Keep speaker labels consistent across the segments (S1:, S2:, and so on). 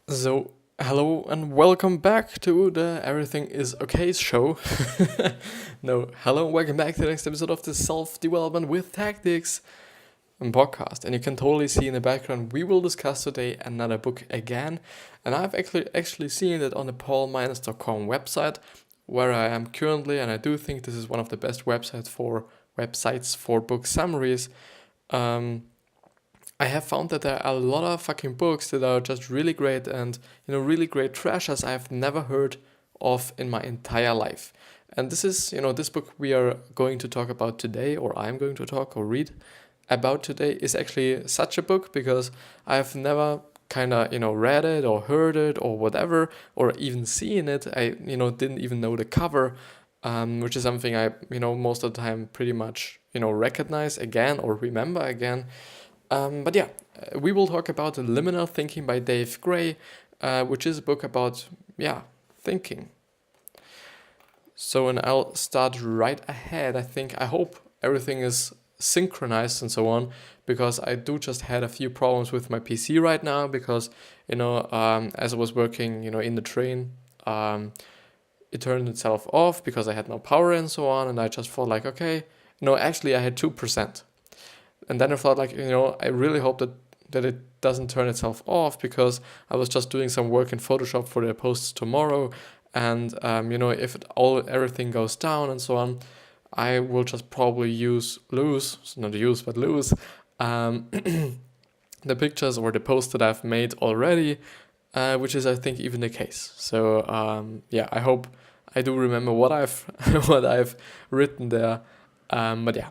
S1: So, hello and welcome back to the Everything is Okay show. No, hello and welcome back to the next episode of the Self Development with Tactics podcast. And you can totally see in the background, we will discuss today another book again. And I've actually seen it on the paulminus.com website where I am currently, and I do think this is one of the best websites for book summaries. I have found that there are a lot of fucking books that are just really great and, really great treasures I've never heard of in my entire life. And this is, this book we are going to talk about today, or I'm going to talk or read about today, is actually such a book because I've never kind of, read it or heard it or whatever, or even seen it. I, didn't even know the cover, which is something I, most of the time pretty much, recognize again or remember again. But yeah, we will talk about Liminal Thinking by Dave Gray, which is a book about, thinking. So, and I'll start right ahead. I hope everything is synchronized and so on, because I do just had a few problems with my PC right now because, as I was working, in the train, it turned itself off because I had no power and so on. And I just thought like, okay, actually I had 2%. And then I thought like, I really hope that it doesn't turn itself off because I was just doing some work in Photoshop for the posts tomorrow. And, if everything goes down and so on, I will just probably lose the pictures or the posts that I've made already, which is, I think, even the case. So, I hope I do remember what I've written there. But yeah.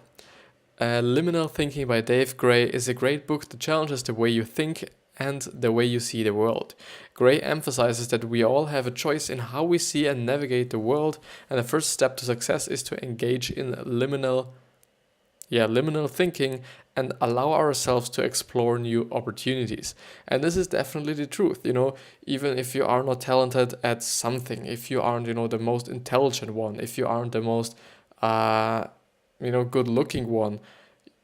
S1: Liminal Thinking by Dave Gray is a great book that challenges the way you think and the way you see the world. Gray emphasizes that we all have a choice in how we see and navigate the world, and the first step to success is to engage in liminal thinking and allow ourselves to explore new opportunities. And this is definitely the truth, even if you are not talented at something, if you aren't, the most intelligent one, if you aren't the most good looking one,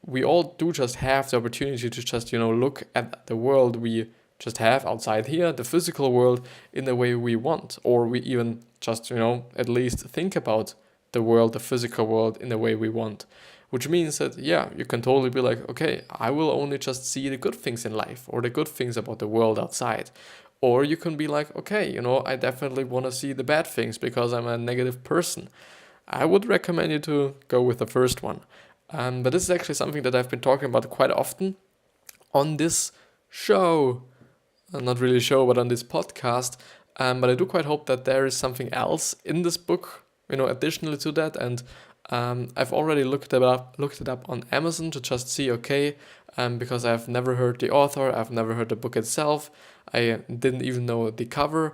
S1: we all do just have the opportunity to just look at the world we just have outside here, the physical world, in the way we want, or we even just at least think about the world, the physical world, in the way we want, which means that you can totally be like, okay, I will only just see the good things in life or the good things about the world outside. Or you can be like, okay, I definitely want to see the bad things because I'm a negative person. I would recommend you to go with the first one. But this is actually something that I've been talking about quite often on this show. Not really show, but on this podcast. But I do quite hope that there is something else in this book, additionally to that. And I've already looked it up on Amazon to just see, okay, because I've never heard the author, I've never heard the book itself. I didn't even know the cover.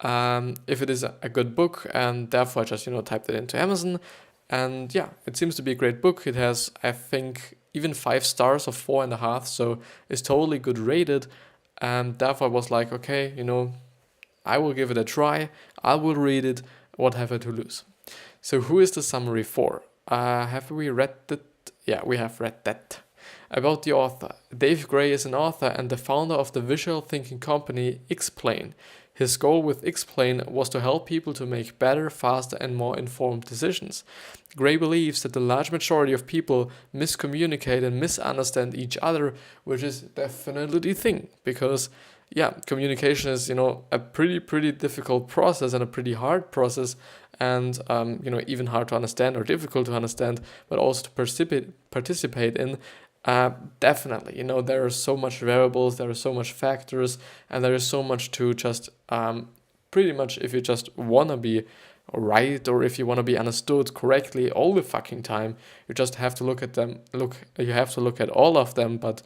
S1: If it is a good book, and therefore I just typed it into Amazon, and it seems to be a great book. It has, I think, even 5 stars of 4.5, so it's totally good rated, and therefore I was like, okay, I will give it a try, I will read it, what have I to lose? So who is the summary for? Have we read that? Yeah, we have read that. About the author. Dave Gray is an author and the founder of the visual thinking company Explain. His goal with Explain was to help people to make better, faster, and more informed decisions. Gray believes that the large majority of people miscommunicate and misunderstand each other, which is definitely the thing, because communication is, a pretty difficult process and a pretty hard process, and even hard to understand or difficult to understand, but also to participate in. Definitely, there are so much variables, there are so much factors, and there is so much to just pretty much, if you just want to be right or if you want to be understood correctly all the fucking time, you just have to look at all of them. But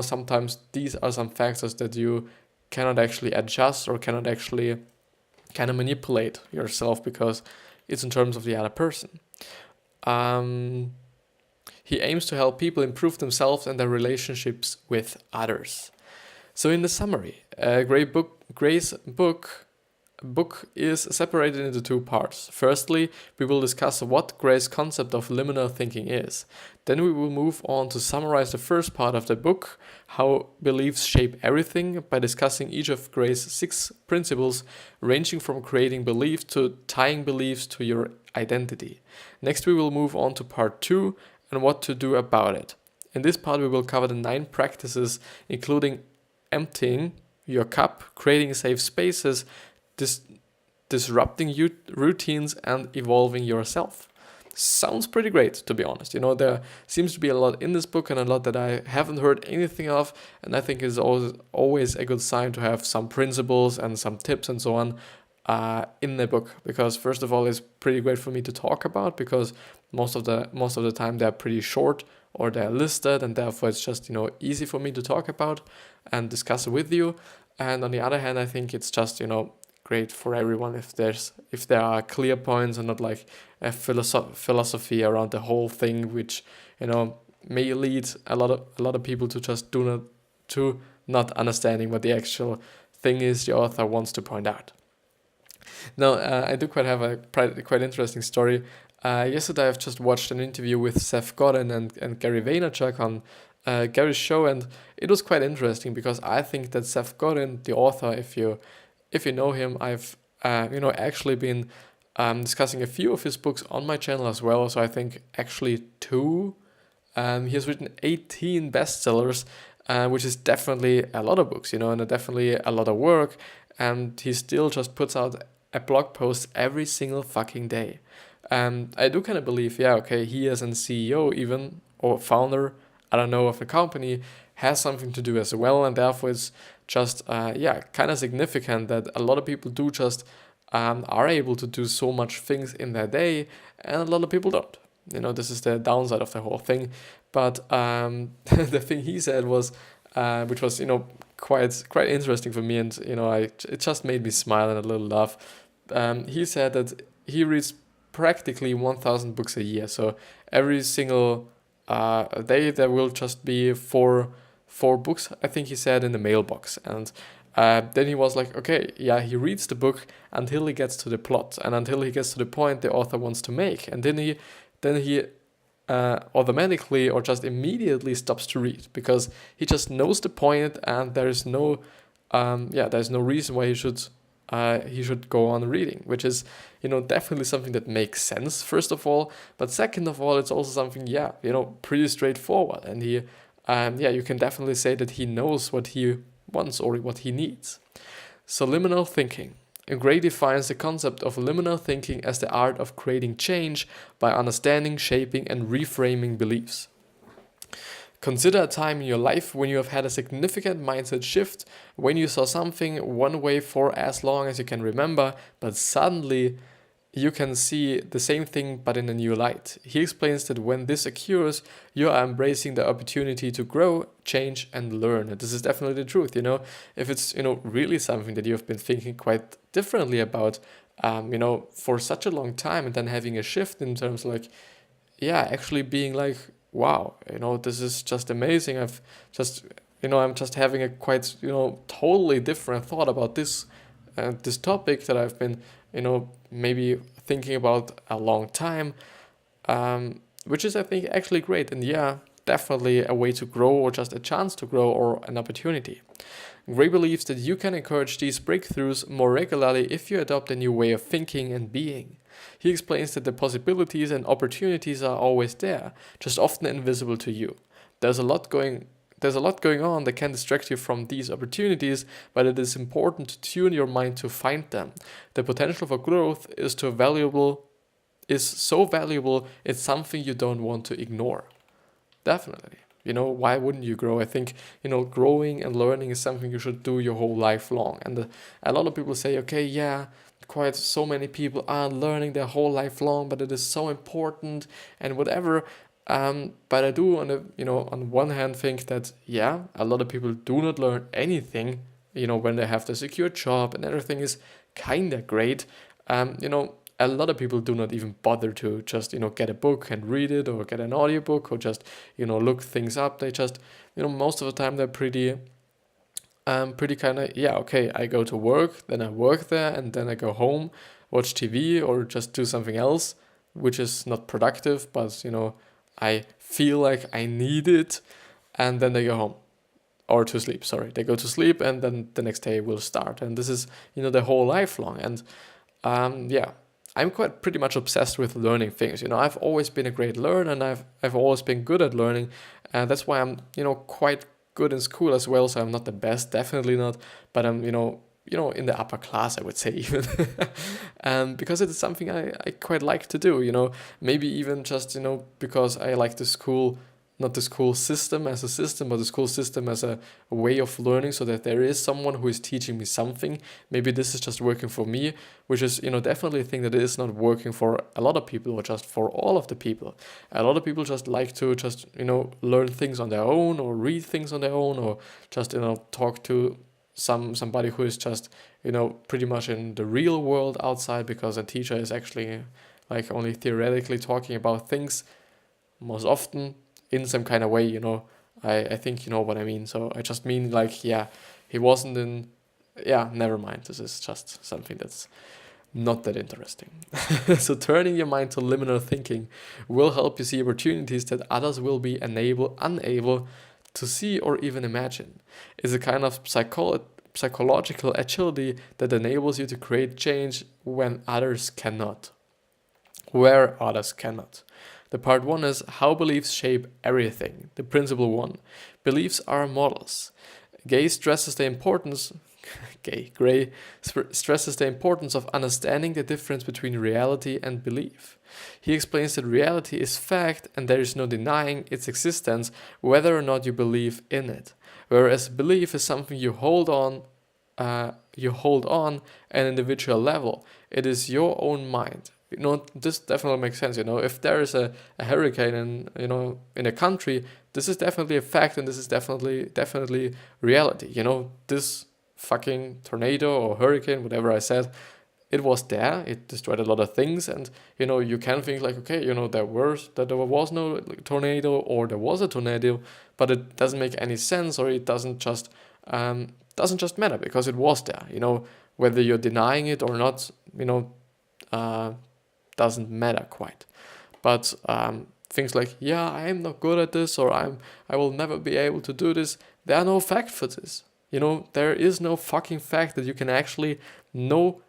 S1: sometimes these are some factors that you cannot actually adjust or cannot actually kind of manipulate yourself because it's in terms of the other person. He aims to help people improve themselves and their relationships with others. So in the summary, Gray's book book is separated into two parts. Firstly, we will discuss what Gray's concept of liminal thinking is. Then we will move on to summarize the first part of the book, how beliefs shape everything, by discussing each of Gray's 6 principles, ranging from creating beliefs to tying beliefs to your identity. Next, we will move on to part 2 and what to do about it. In this part, we will cover the 9 practices, including emptying your cup, creating safe spaces, disrupting routines, and evolving yourself. Sounds pretty great, to be honest. There seems to be a lot in this book and a lot that I haven't heard anything of, and I think it's always a good sign to have some principles and some tips and so on in the book, because first of all, it's pretty great for me to talk about, because most of the time they're pretty short or they're listed, and therefore it's just easy for me to talk about and discuss with you. And on the other hand, I think it's just great for everyone if there are clear points and not like a philosophy around the whole thing, which may lead a lot of people to just not understanding what the actual thing is the author wants to point out. Now, I do have a quite interesting story. Yesterday, I've just watched an interview with Seth Godin and Gary Vaynerchuk on Gary's show, and it was quite interesting because I think that Seth Godin, the author, if you know him, I've actually been discussing a few of his books on my channel as well. So I think actually 2. He has written 18 bestsellers, which is definitely a lot of books, and definitely a lot of work. And he still just puts out a blog post every single fucking day. I do kind of believe, he as a CEO even, or founder, I don't know, of a company, has something to do as well, and therefore it's just kind of significant that a lot of people do just are able to do so much things in their day, and a lot of people don't. This is the downside of the whole thing. But the thing he said was, which was quite interesting for me, and it just made me smile and a little laugh. He said that he reads practically 1,000 books a year, so every single day there will just be four books, I think he said, in the mailbox. And then he was like, he reads the book until he gets to the plot and until he gets to the point the author wants to make, and then he automatically or just immediately stops to read, because he just knows the point, and there's no reason why he should go on reading, which is definitely something that makes sense, first of all, but second of all, it's also something pretty straightforward, and he you can definitely say that he knows what he wants or what he needs. So liminal thinking. Gray defines the concept of liminal thinking as the art of creating change by understanding, shaping, and reframing beliefs. Consider a time in your life when you have had a significant mindset shift, when you saw something one way for as long as you can remember, but suddenly you can see the same thing but in a new light. He explains that when this occurs, you are embracing the opportunity to grow, change, and learn. And this is definitely the truth, if it's, really something that you've been thinking quite differently about, for such a long time, and then having a shift in terms of actually being like, wow, this is just amazing. I'm just having a quite, totally different thought about this topic that I've been, maybe thinking about a long time, which is, I think, actually great. And definitely a way to grow, or just a chance to grow, or an opportunity. Gray believes that you can encourage these breakthroughs more regularly if you adopt a new way of thinking and being. He explains that the possibilities and opportunities are always there, just often invisible to you. There's a lot going on that can distract you from these opportunities, but it is important to tune your mind to find them. The potential for growth is so valuable, it's something you don't want to ignore. Definitely. Why wouldn't you grow? I think, growing and learning is something you should do your whole life long. And a lot of people say, quite so many people are learning their whole life long, but it is so important and whatever. But I do, on one hand, think that, a lot of people do not learn anything, when they have the secure job and everything is kind of great. A lot of people do not even bother to just, get a book and read it, or get an audiobook, or just, look things up. They just, most of the time they're pretty pretty kind of, yeah, okay, I go to work, then I work there, and then I go home, watch TV, or just do something else, which is not productive, but, I feel like I need it, and then they go home. Or to sleep, sorry. They go to sleep, and then the next day will start. And this is, the whole lifelong. And yeah, I'm quite pretty much obsessed with learning things. I've always been a great learner, and I've always been good at learning, and that's why I'm quite good in school as well. So I'm not the best, definitely not, but I'm in the upper class, I would say, even. Because it is something I quite like to do. Maybe even just because I like the school. Not the school system as a system, but the school system as a way of learning, so that there is someone who is teaching me something. Maybe this is just working for me, which is, definitely a thing that is not working for a lot of people, or just for all of the people. A lot of people just like to just, learn things on their own, or read things on their own, or just, talk to somebody who is just, pretty much in the real world outside, because a teacher is actually like only theoretically talking about things most often in some kind of way, I think you know what I mean. So I just mean like, yeah, he wasn't in, yeah, never mind. This is just something that's not that interesting. So turning your mind to liminal thinking will help you see opportunities that others will be unable to see or even imagine. It's a kind of psychological agility that enables you to create change when others cannot, where others cannot. The part 1 is how beliefs shape everything. The principle 1. Beliefs are models. Gray stresses the importance of understanding the difference between reality and belief. He explains that reality is fact and there is no denying its existence, whether or not you believe in it. Whereas belief is something you hold on an individual level. It is your own mind. This definitely makes sense. If there is a hurricane in a country, this is definitely a fact, and this is definitely reality. This fucking tornado or hurricane, whatever I said, it was there. It destroyed a lot of things, and you can think like, okay, there was no tornado, or there was a tornado, but it doesn't make any sense, or it doesn't just matter, because it was there. Whether you're denying it or not, doesn't matter quite. But things like, yeah, I am not good at this, or I will never be able to do this, there are no fact for this. There is no fucking fact that you can actually know,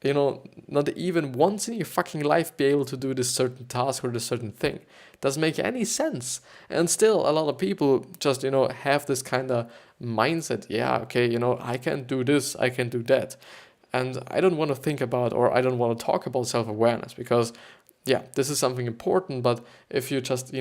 S1: not even once in your fucking life be able to do this certain task or this certain thing. Doesn't make any sense. And still a lot of people just, have this kind of mindset. Yeah, okay, I can do this, I can do that. And I don't want to think about, or I don't want to talk about self-awareness, because, yeah, this is something important. But if you just,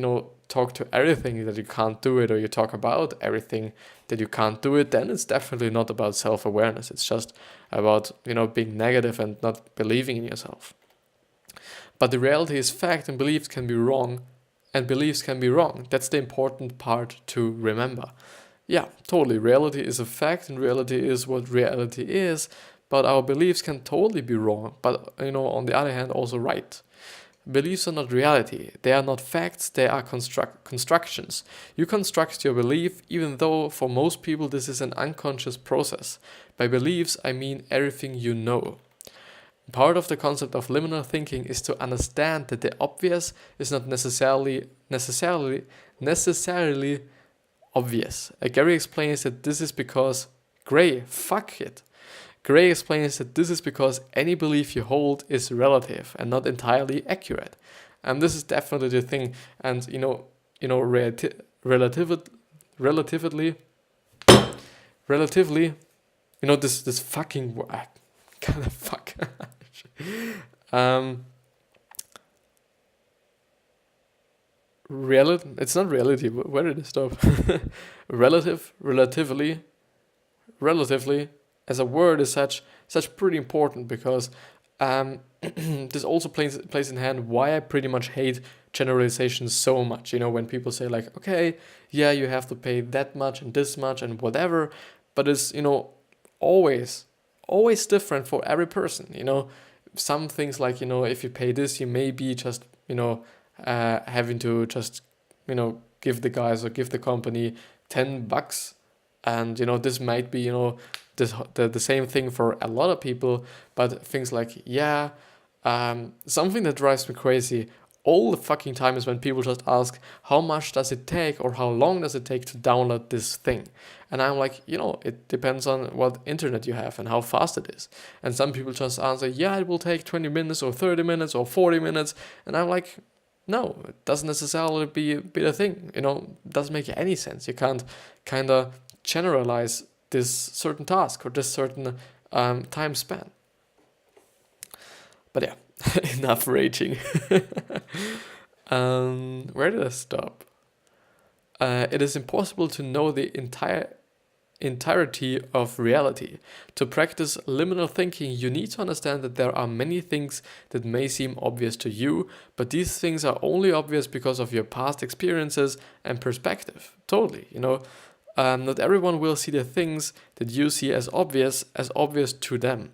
S1: talk to everything that you can't do it, or you talk about everything that you can't do it, then it's definitely not about self-awareness. It's just about, being negative and not believing in yourself. But the reality is fact, and beliefs can be wrong, and beliefs can be wrong. That's the important part to remember. Yeah, totally. Reality is a fact, and reality is what reality is. But our beliefs can totally be wrong, but on the other hand, also right. Beliefs are not reality. They are not facts. They are constructions. You construct your belief, even though for most people this is an unconscious process. By beliefs, I mean everything you know. Part of the concept of liminal thinking is to understand that the obvious is not necessarily obvious. Gary explains that this is because Gray explains that this is because any belief you hold is relative and not entirely accurate. And this is definitely the thing. And relatively, this fucking kind of fuck. It's not reality. Where did it stop? Relatively, as a word is such pretty important, because this also plays in hand why I pretty much hate generalizations so much. When people say like, okay, yeah, you have to pay that much and this much and whatever, but it's always different for every person. Some things like, if you pay this, you may be just having to just give the guys or give the company $10 And, this might be, the same thing for a lot of people, but things like, something that drives me crazy all the fucking time is when people just ask, how much does it take or how long does it take to download this thing? And I'm like, it depends on what internet you have and how fast it is. And some people just answer, it will take 20 minutes or 30 minutes or 40 minutes. And I'm like, no, it doesn't necessarily be the thing. It doesn't make any sense. You can't kind of generalize this certain task or this certain time span. But yeah, enough raging. Where did I stop? It is impossible to know the entirety of reality. To practice liminal thinking, you need to understand that there are many things that may seem obvious to you, but these things are only obvious because of your past experiences and perspective. Totally, not everyone will see the things that you see as obvious to them.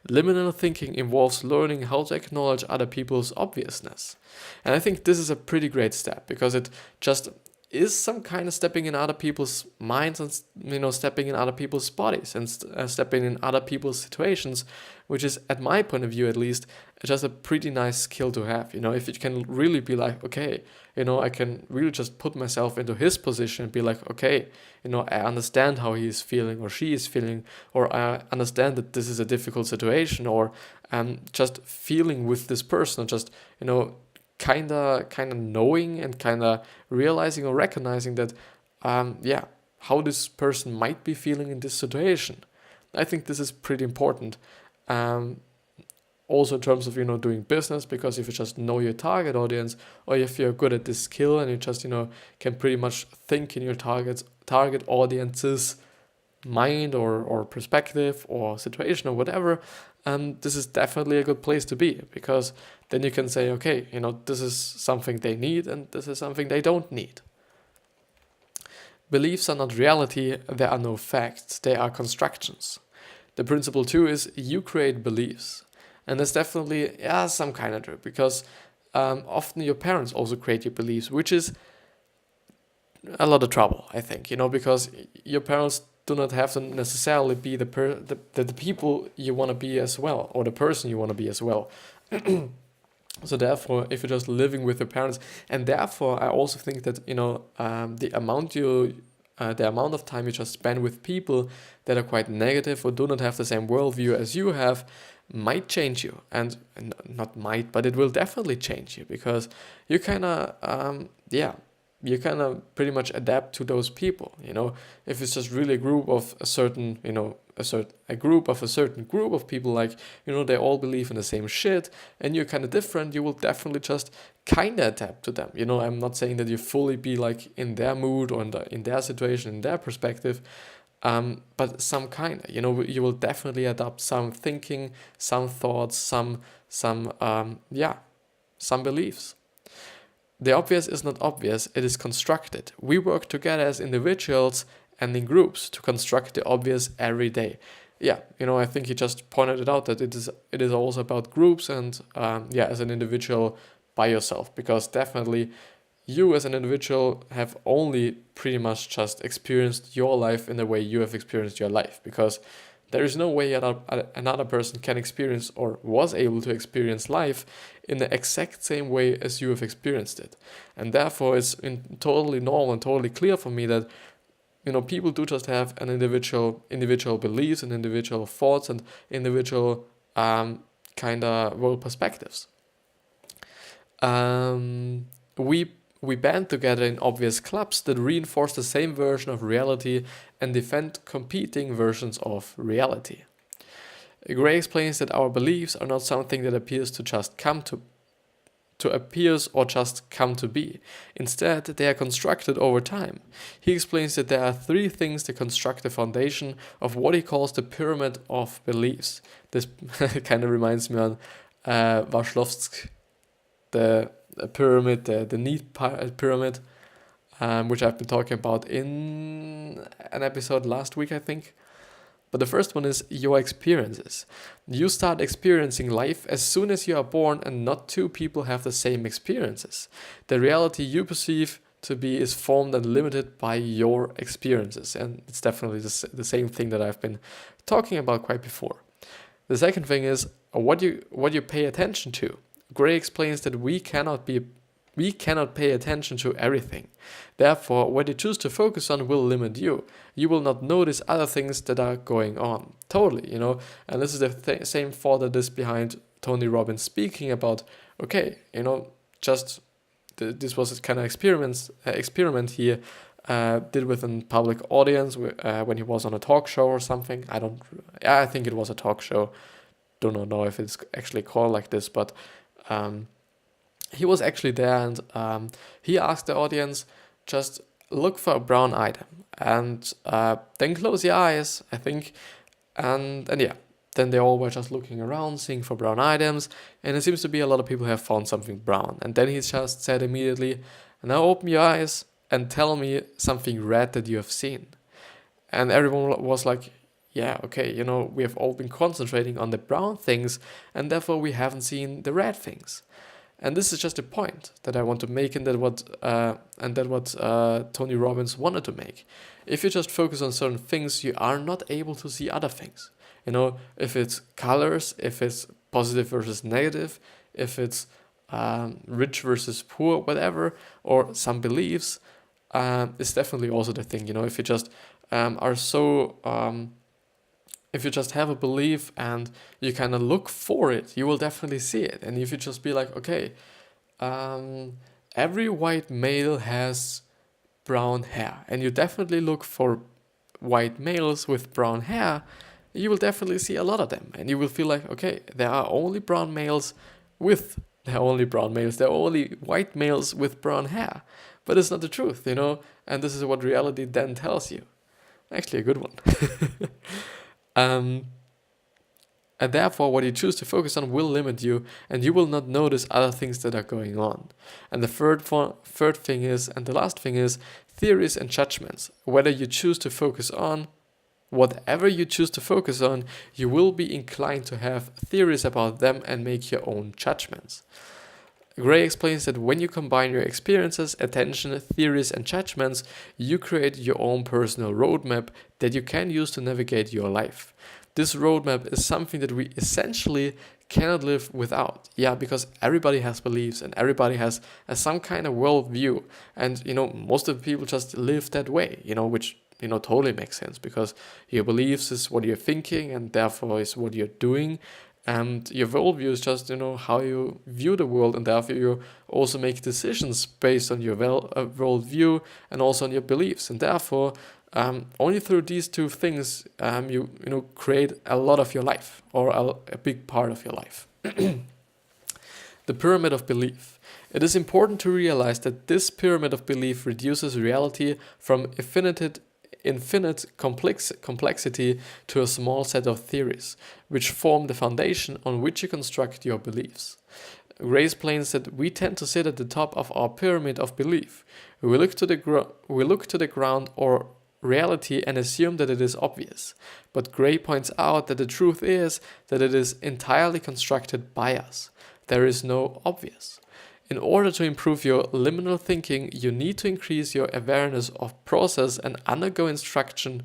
S1: Liminal thinking involves learning how to acknowledge other people's obviousness. And I think this is a pretty great step because it just is some kind of stepping in other people's minds and, stepping in other people's bodies and stepping in other people's situations, which is, at my point of view at least, just a pretty nice skill to have. If you can really be like, okay, I can really just put myself into his position and be like, okay, I understand how he is feeling or she is feeling, or I understand that this is a difficult situation, or just feeling with this person, or just, kind of knowing and kind of realizing or recognizing that, how this person might be feeling in this situation. I think this is pretty important. Also in terms of, doing business, because if you just know your target audience, or if you're good at this skill and you just, can pretty much think in your target audience's mind or perspective or situation or whatever, this is definitely a good place to be, because then you can say, okay, this is something they need and this is something they don't need. Beliefs are not reality, there are no facts, they are constructions. The principle too is you create beliefs. And there's definitely some kind of truth, because often your parents also create your beliefs, which is a lot of trouble, I think, because your parents do not have to necessarily be the people you want to be as well, or the person you want to be as well. So therefore, if you're just living with your parents, and therefore I also think that the amount of time you just spend with people that are quite negative or do not have the same worldview as you have might change you, and not might, but it will definitely change you, because you kind of you kind of pretty much adapt to those people. If it's just really a group of a certain group of people, like, they all believe in the same shit and you're kind of different, you will definitely just kind of adapt to them. I'm not saying that you fully be like in their mood or in their situation, in their perspective, but some kind of, you will definitely adopt some thinking, some thoughts, some beliefs. The obvious is not obvious, it is constructed. We work together as individuals and in groups to construct the obvious every day. I think you just pointed it out that it is also about groups and as an individual by yourself, because definitely you as an individual have only pretty much just experienced your life in the way you have experienced your life, because there is no way another person can experience or was able to experience life in the exact same way as you have experienced it. And therefore it's totally normal and totally clear for me that people do just have an individual beliefs and individual thoughts and individual kind of world perspectives. We band together in obvious clubs that reinforce the same version of reality and defend competing versions of reality. Gray explains that our beliefs are not something that appears to just come to appears or just come to be. Instead, they are constructed over time. He explains that there are three things that construct the foundation of what he calls the pyramid of beliefs. This kind of reminds me of Waszlowski, the pyramid, the need pyramid, which I've been talking about in an episode last week, I think. But the first one is your experiences. You start experiencing life as soon as you are born, and not two people have the same experiences. The reality you perceive to be is formed and limited by your experiences. And it's definitely the same thing that I've been talking about quite before. The second thing is what you pay attention to. Gray explains that we cannot pay attention to everything. Therefore, what you choose to focus on will limit you. You will not notice other things that are going on. Totally, And this is the same thought that is behind Tony Robbins speaking about, okay, just this was a kind of experiment he did with a public audience when he was on a talk show or something. I think it was a talk show. Do not know if it's actually called like this, but he was actually there, and he asked the audience, just look for a brown item and then close your eyes, I think, and yeah. Then they all were just looking around, seeing for brown items, and it seems to be a lot of people have found something brown. And then he just said immediately, now open your eyes and tell me something red that you have seen. And everyone was like, yeah, okay, we have all been concentrating on the brown things, and therefore we haven't seen the red things. And this is just a point that I want to make, and that what Tony Robbins wanted to make. If you just focus on certain things, you are not able to see other things. If it's colors, if it's positive versus negative, if it's rich versus poor, whatever, or some beliefs, it's definitely also the thing. If you just if you just have a belief and you kind of look for it, you will definitely see it. And if you just be like, okay, every white male has brown hair, and you definitely look for white males with brown hair, you will definitely see a lot of them, and you will feel like, okay, there are only white males with brown hair. But it's not the truth, and this is what reality then tells you. Actually a good one. And therefore what you choose to focus on will limit you, and you will not notice other things that are going on. And the third thing is, and the last thing is, theories and judgments. Whatever you choose to focus on, you will be inclined to have theories about them and make your own judgments. Gray explains that when you combine your experiences, attention, theories, and judgments, you create your own personal roadmap that you can use to navigate your life. This roadmap is something that we essentially cannot live without. Yeah, because everybody has beliefs and everybody has some kind of worldview. And, most of the people just live that way, which totally makes sense, because your beliefs is what you're thinking and therefore is what you're doing. And your worldview is just, how you view the world, and therefore you also make decisions based on your worldview and also on your beliefs. And therefore, only through these two things, you create a lot of your life, or a big part of your life. The pyramid of belief. It is important to realize that this pyramid of belief reduces reality from infinite complexity to a small set of theories, which form the foundation on which you construct your beliefs. Gray explains that we tend to sit at the top of our pyramid of belief. We look to the ground or reality and assume that it is obvious. But Gray points out that the truth is that it is entirely constructed by us. There is no obvious. In order to improve your liminal thinking, you need to increase your awareness of process and undergo instructing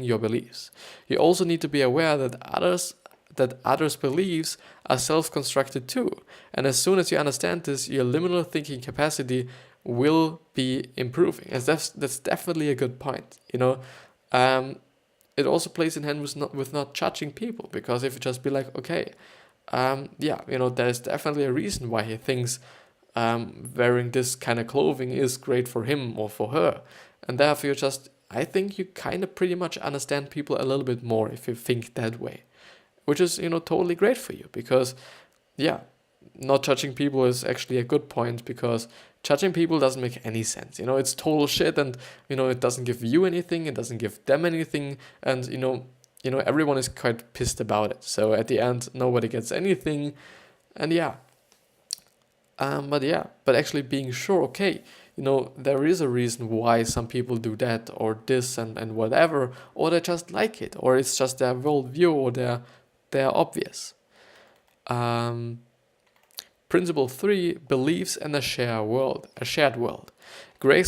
S1: your beliefs. You also need to be aware that others' beliefs are self-constructed too. And as soon as you understand this, your liminal thinking capacity will be improving. And that's definitely a good point. It also plays in hand with not judging people, because if you just be like, okay, there's definitely a reason why he thinks wearing this kind of clothing is great for him or for her. And therefore I think you kind of pretty much understand people a little bit more if you think that way, which is, totally great for you, because, not judging people is actually a good point, because judging people doesn't make any sense. It's total shit, and, it doesn't give you anything, it doesn't give them anything, and, everyone is quite pissed about it. So at the end, nobody gets anything. And but actually being sure, okay, there is a reason why some people do that or this and whatever, or they just like it, or it's just their worldview, or they're obvious. Principle 3, beliefs and a shared world. Gray,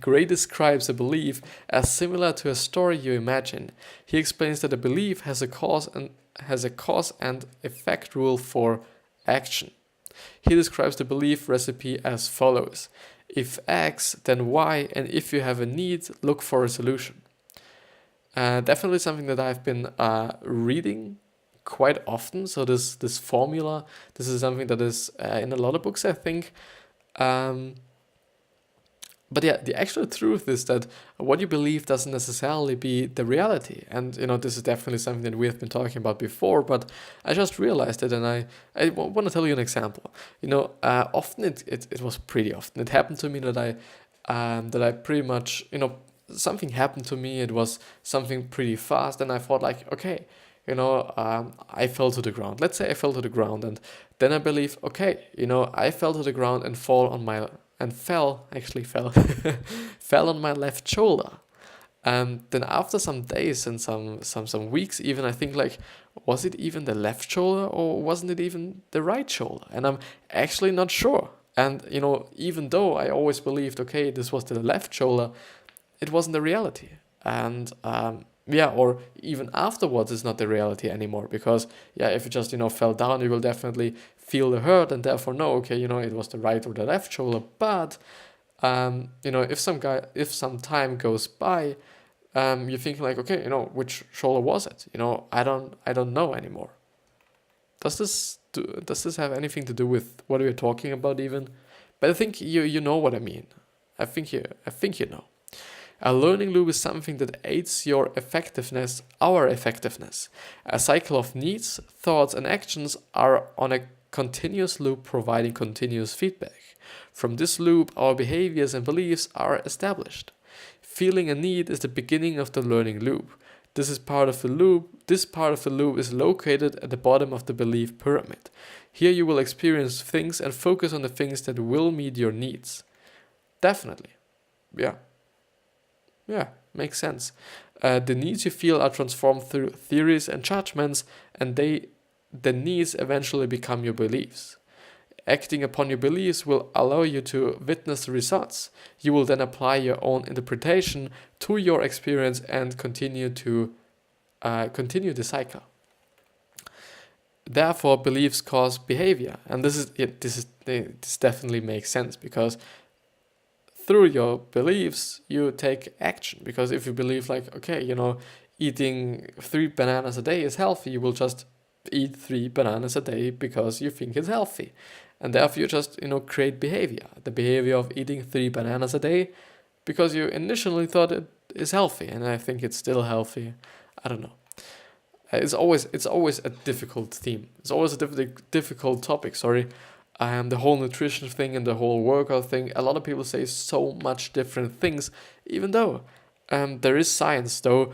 S1: Gray describes a belief as similar to a story you imagine. He explains that a belief has a cause and effect rule for action. He describes the belief recipe as follows: if X, then Y, and if you have a need, look for a solution. Definitely something that I've been reading quite often. So this formula, this is something that is in a lot of books, I think. But yeah, the actual truth is that what you believe doesn't necessarily be the reality. And, this is definitely something that we have been talking about before, but I just realized it, and I want to tell you an example. Often it was pretty often. It happened to me that I pretty much, something happened to me. It was something pretty fast, and I thought like, okay, I fell to the ground. Let's say I fell to the ground, and then I believe, okay, I fell to the ground and fell, fell on my left shoulder. Then after some days and some weeks even, I think like, was it even the left shoulder or wasn't it even the right shoulder? And I'm actually not sure. And, even though I always believed, okay, this was the left shoulder, it wasn't the reality. And, or even afterwards, it's not the reality anymore, because if you just fell down, you will definitely feel the hurt and therefore know, okay, it was the right or the left shoulder. But if some time goes by, you think like, okay, which shoulder was it? I don't know anymore. Does this have anything to do with what we're talking about even? But I think you know what I mean. I think you know. A learning loop is something that aids your effectiveness, our effectiveness. A cycle of needs, thoughts, and actions are on a continuous loop providing continuous feedback. From this loop, our behaviors and beliefs are established. Feeling a need is the beginning of the learning loop. This part of the loop is located at the bottom of the belief pyramid. Here you will experience things and focus on the things that will meet your needs. Definitely. Yeah, makes sense. The needs you feel are transformed through theories and judgments, and the needs eventually become your beliefs. Acting upon your beliefs will allow you to witness the results. You will then apply your own interpretation to your experience and continue the cycle. Therefore, beliefs cause behavior, and this definitely makes sense, because through your beliefs, you take action. Because if you believe like, okay, eating 3 bananas a day is healthy, you will just eat 3 bananas a day because you think it's healthy. And therefore you just, create behavior. The behavior of eating 3 bananas a day because you initially thought it is healthy. And I think it's still healthy. I don't know. It's always a difficult theme. It's always a difficult topic, sorry. The whole nutrition thing and the whole workout thing, a lot of people say so much different things, even though there is science, though,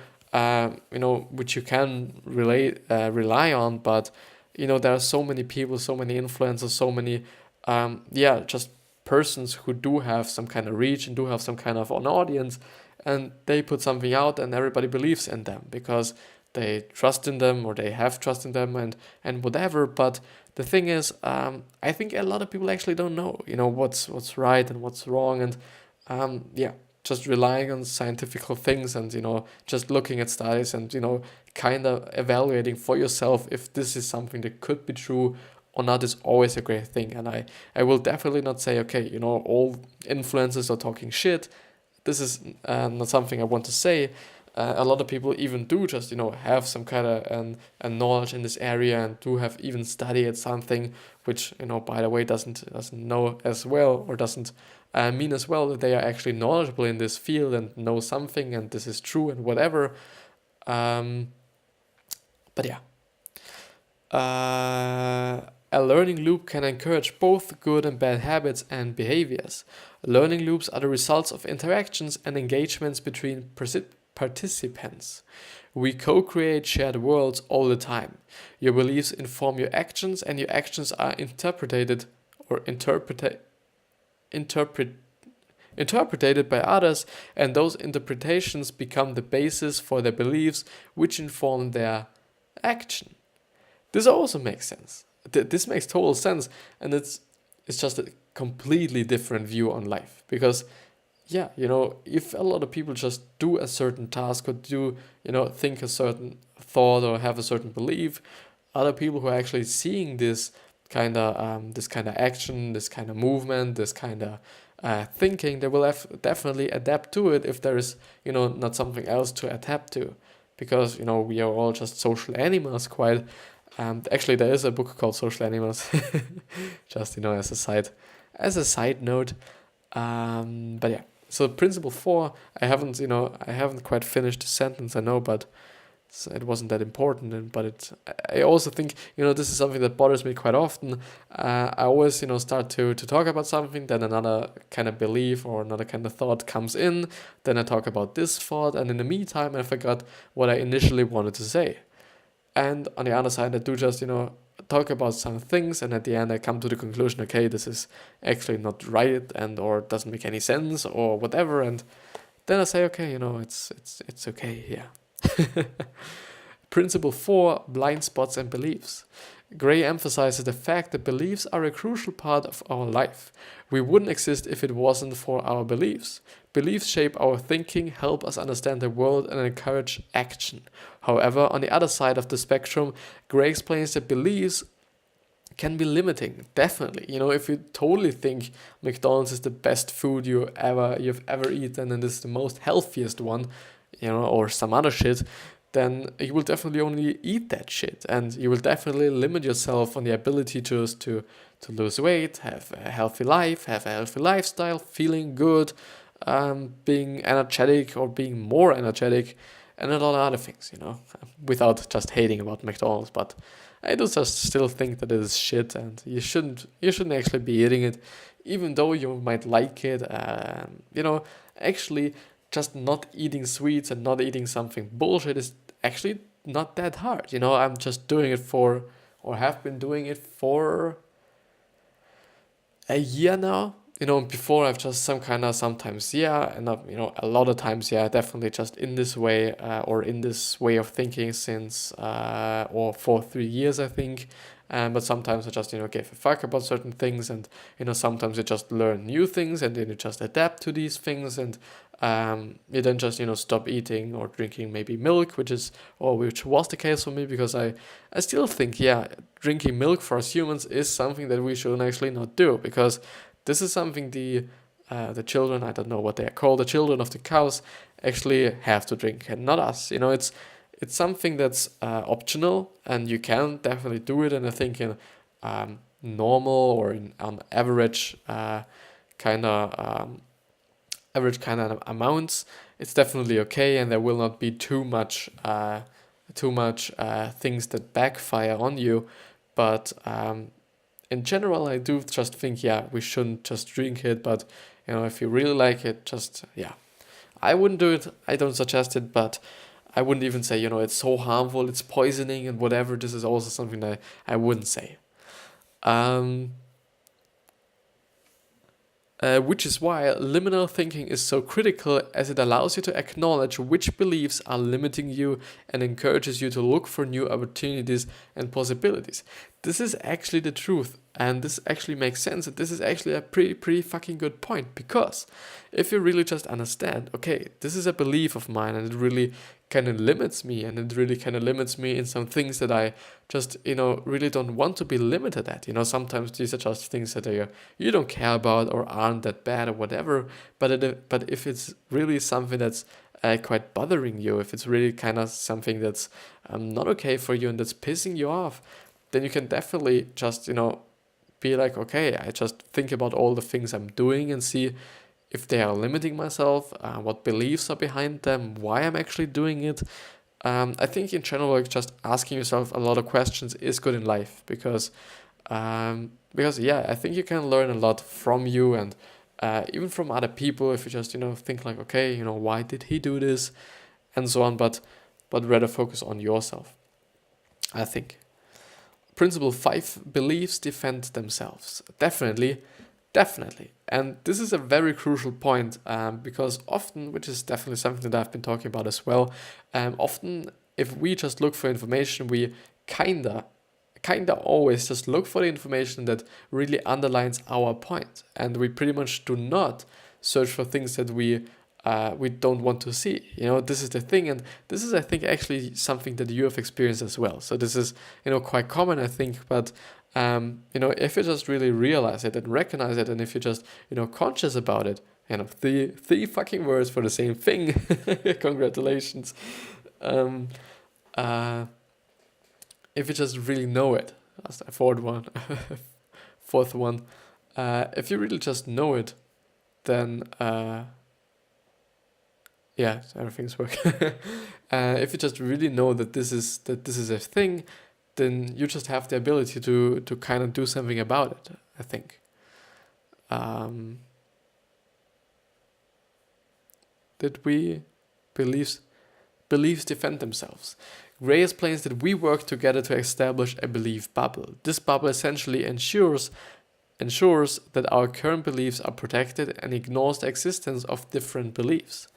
S1: which you can rely on, but, there are so many people, so many influencers, so many, just persons who do have some kind of reach and do have some kind of an audience, and they put something out and everybody believes in them because they trust in them or they have trust in them and whatever. But the thing is, I think a lot of people actually don't know, what's right and what's wrong, and just relying on scientific things and just looking at studies and kind of evaluating for yourself if this is something that could be true or not is always a great thing. And I will definitely not say, okay, all influencers are talking shit. This is not something I want to say. A lot of people even do just, have some kind of a knowledge in this area and do have even studied something, which, by the way, doesn't know as well or doesn't mean as well that they are actually knowledgeable in this field and know something and this is true and whatever. But yeah. A learning loop can encourage both good and bad habits and behaviors. Learning loops are the results of interactions and engagements between participants. We co-create shared worlds all the time. Your beliefs inform your actions, and your actions are interpreted by others, and those interpretations become the basis for their beliefs, which inform their action. This also makes sense. this makes total sense, and it's just a completely different view on life. Because yeah, if a lot of people just do a certain task or do, think a certain thought or have a certain belief, other people who are actually seeing this kind of action, this kind of movement, this kind of thinking, they will have definitely adapt to it if there is, not something else to adapt to. Because, we are all just social animals quite. Actually, there is a book called Social Animals, just, as a side note. But yeah, so principle 4, I haven't quite finished the sentence, I know, but it wasn't that important. But I also think, this is something that bothers me quite often. I always, start to talk about something, then another kind of belief or another kind of thought comes in, then I talk about this thought, and in the meantime, I forgot what I initially wanted to say. And on the other side, I do just, talk about some things, and at the end I come to the conclusion, okay, this is actually not right, and or doesn't make any sense or whatever, and then I say, okay, it's okay, yeah. Principle 4, blind spots and beliefs. Gray emphasizes the fact that beliefs are a crucial part of our life. We wouldn't exist if it wasn't for our beliefs. Beliefs shape our thinking, help us understand the world, and encourage action. However, on the other side of the spectrum, Gray explains that beliefs can be limiting, definitely. If you totally think McDonald's is the best food you've ever eaten and is the most healthiest one, or some other shit, then you will definitely only eat that shit, and you will definitely limit yourself on the ability to lose weight, have a healthy life, have a healthy lifestyle, feeling good, being energetic or being more energetic, and a lot of other things, without just hating about McDonald's. But I do just still think that it is shit, and you shouldn't actually be eating it, even though you might like it. Actually, just not eating sweets and not eating something bullshit is actually not that hard. I'm just doing it for, or have been doing it for a year now. Before I've just sometimes, yeah, and a lot of times, yeah, definitely just in this way, or in this way of thinking since, or for 3 years, I think. But sometimes I just, give a fuck about certain things, and, sometimes you just learn new things, and then you just adapt to these things, and you then just, stop eating or drinking maybe milk, which was the case for me, because I still think, yeah, drinking milk for us humans is something that we should actually not do, because this is something the children, I don't know what they are called, the children of the cows actually have to drink, and not us. It's something that's optional, and you can definitely do it. And I think in normal or on average kind of amounts, it's definitely okay, and there will not be too much things that backfire on you. But in general, I do just think, yeah, we shouldn't just drink it. But if you really like it, just, yeah, I wouldn't do it. I don't suggest it, but I wouldn't even say, it's so harmful, it's poisoning and whatever. This is also something that I wouldn't say. Which is why liminal thinking is so critical, as it allows you to acknowledge which beliefs are limiting you and encourages you to look for new opportunities and possibilities. This is actually the truth, and this actually makes sense. This is actually a pretty fucking good point, because if you really just understand, okay, this is a belief of mine, and it really kind of limits me, in some things that I just, really don't want to be limited at. Sometimes these are just things that you don't care about or aren't that bad or whatever, but if it's really something that's quite bothering you, if it's really kind of something that's not okay for you and that's pissing you off, then you can definitely just, be like, okay, I just think about all the things I'm doing and see if they are limiting myself, what beliefs are behind them, why I'm actually doing it. I think in general, just asking yourself a lot of questions is good in life, because yeah, I think you can learn a lot from you, and even from other people, if you just, think like, okay, why did he do this, and so on, but rather focus on yourself, I think. Principle 5, beliefs defend themselves. Definitely. And this is a very crucial point, because often, which is definitely something that I've been talking about as well, often if we just look for information, we kinda kind of always just look for the information that really underlines our point, and we pretty much do not search for things that we don't want to see. This is the thing, and this is, I think, actually something that you have experienced as well. So this is, quite common, I think, but if you just really realize it and recognize it, and if you're just, conscious about it, three fucking words for the same thing. Congratulations. If you just really know it, that's the fourth one. If you really just know it, then everything's working. If you just really know that this is a thing, then you just have the ability to kind of do something about it, I think. Beliefs defend themselves. Gray explains that we work together to establish a belief bubble. This bubble essentially ensures that our current beliefs are protected and ignores the existence of different beliefs.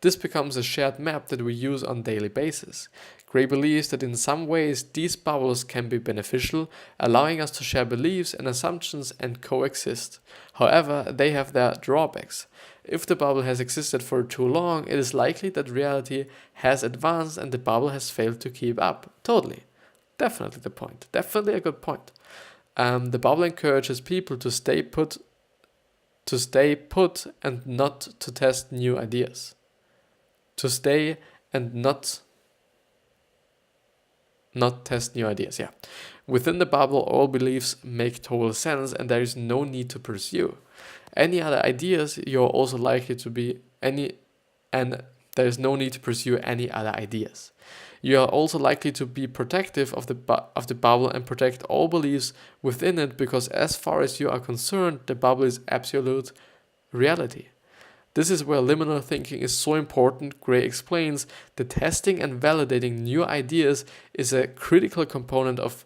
S1: This becomes a shared map that we use on a daily basis. Gray believes that in some ways these bubbles can be beneficial, allowing us to share beliefs and assumptions and coexist. However, they have their drawbacks. If the bubble has existed for too long, it is likely that reality has advanced and the bubble has failed to keep up. Totally. Definitely the point. Definitely a good point. The bubble encourages people to stay put and not to test new ideas. To stay and not test new ideas, yeah. Within the bubble, all beliefs make total sense and there is no need to pursue any other ideas. You're also likely to be and there is no need to pursue any other ideas. You are also likely to be protective of the bubble and protect all beliefs within it, because as far as you are concerned, the bubble is absolute reality. This is where liminal thinking is so important. Gray explains that testing and validating new ideas is a critical component of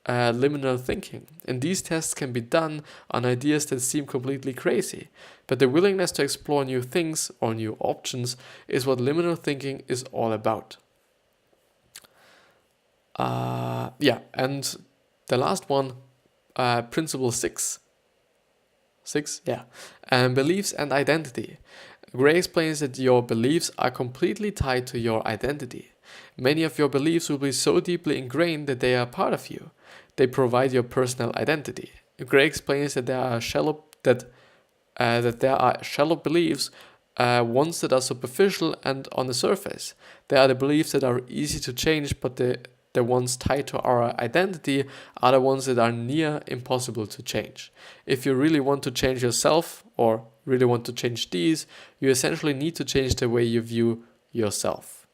S1: liminal thinking. And these tests can be done on ideas that seem completely crazy. But the willingness to explore new things or new options is what liminal thinking is all about. And the last one, principle 6. Beliefs and identity. Gray explains that your beliefs are completely tied to your identity. Many of your beliefs will be so deeply ingrained that they are part of you. They provide your personal identity. Gray explains that there are shallow beliefs, ones that are superficial and on the surface. They are the beliefs that are easy to change, but the ones tied to our identity are the ones that are near impossible to change. If you really want to change yourself, or really want to change these, you essentially need to change the way you view yourself.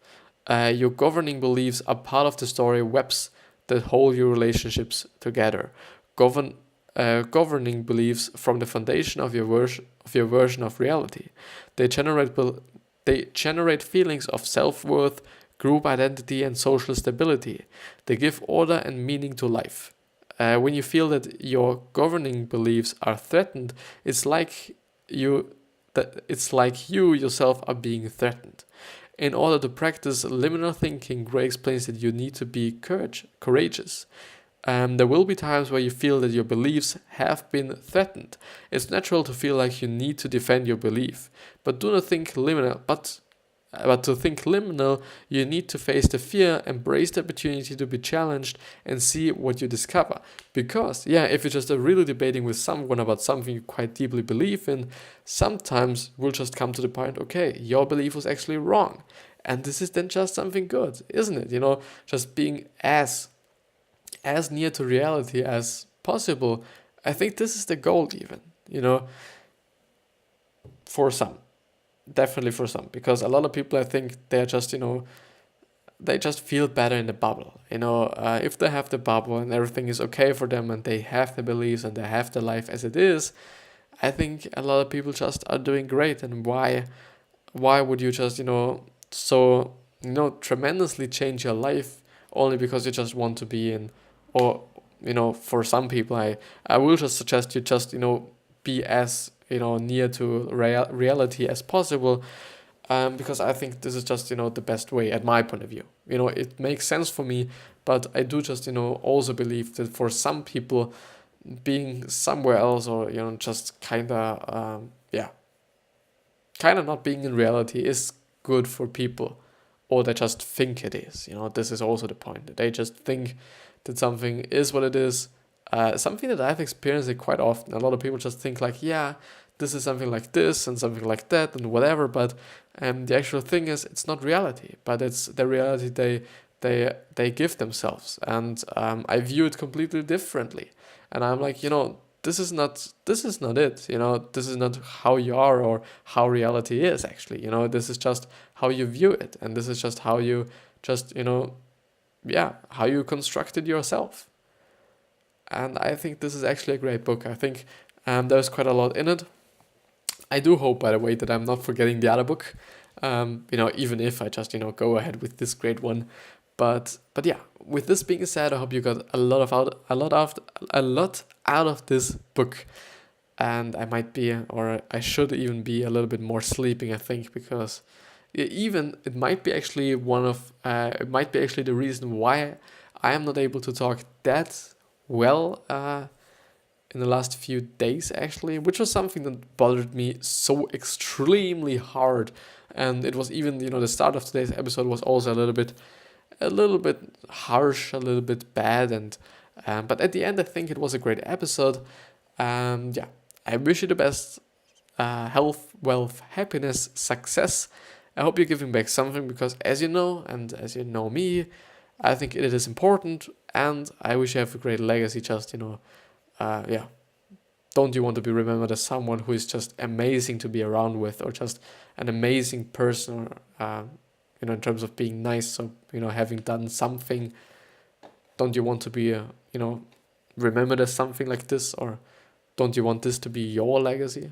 S1: Your governing beliefs are part of the story webs that hold your relationships together. Governing beliefs form the foundation of your version of reality. They generate feelings of self-worth, group identity, and social stability. They give order and meaning to life. When you feel that your governing beliefs are threatened, it's like you yourself are being threatened. In order to practice liminal thinking, Gray explains that you need to be courageous. There will be times where you feel that your beliefs have been threatened. It's natural to feel like you need to defend your belief, but do not think liminal. But to think liminal, you need to face the fear, embrace the opportunity to be challenged, and see what you discover. Because, if you're just really debating with someone about something you quite deeply believe in, sometimes we'll just come to the point, okay, your belief was actually wrong. And this is then just something good, isn't it? Just being as near to reality as possible. I think this is the goal even, for some. Definitely for some, because a lot of people, I think, they're just, they just feel better in the bubble. If they have the bubble and everything is okay for them and they have the beliefs and they have the life as it is, I think a lot of people just are doing great. And why would you just, tremendously change your life only because you just want to be in, or, for some people, I will just suggest you just, be as near to reality as possible. because I think this is just, the best way at my point of view. It makes sense for me, but I do just, also believe that for some people, being somewhere else, or, just kind of not being in reality is good for people, or they just think it is. This is also the point. They just think that something is what it is. Something that I've experienced it quite often. A lot of people just think like, yeah, this is something like this and something like that and whatever, but the actual thing is it's not reality, but it's the reality they give themselves, and I view it completely differently, and I'm like, this is not it. This is not how you are or how reality is actually. This is just how you view it, and this is just how you just how you constructed yourself. And I think this is actually a great book. I think there's quite a lot in it. I do hope, by the way, that I'm not forgetting the other book. Even if I just go ahead with this great one. But yeah, with this being said, I hope you got a lot out of this book, and I might be, or I should even be a little bit more sleeping, I think, because it might be actually it might be actually the reason why I am not able to talk that well in the last few days, actually, which was something that bothered me so extremely hard. And it was even, the start of today's episode was also a little bit harsh, a little bit bad, and but at the end, I think it was a great episode. Yeah, I wish you the best, health, wealth, happiness, success. I hope you're giving back something, because as you know, and as you know me, I think it is important, and I wish you have a great legacy. Just yeah. Don't you want to be remembered as someone who is just amazing to be around with, or just an amazing person, in terms of being nice, so, having done something? Don't you want to be, remembered as something like this, or don't you want this to be your legacy?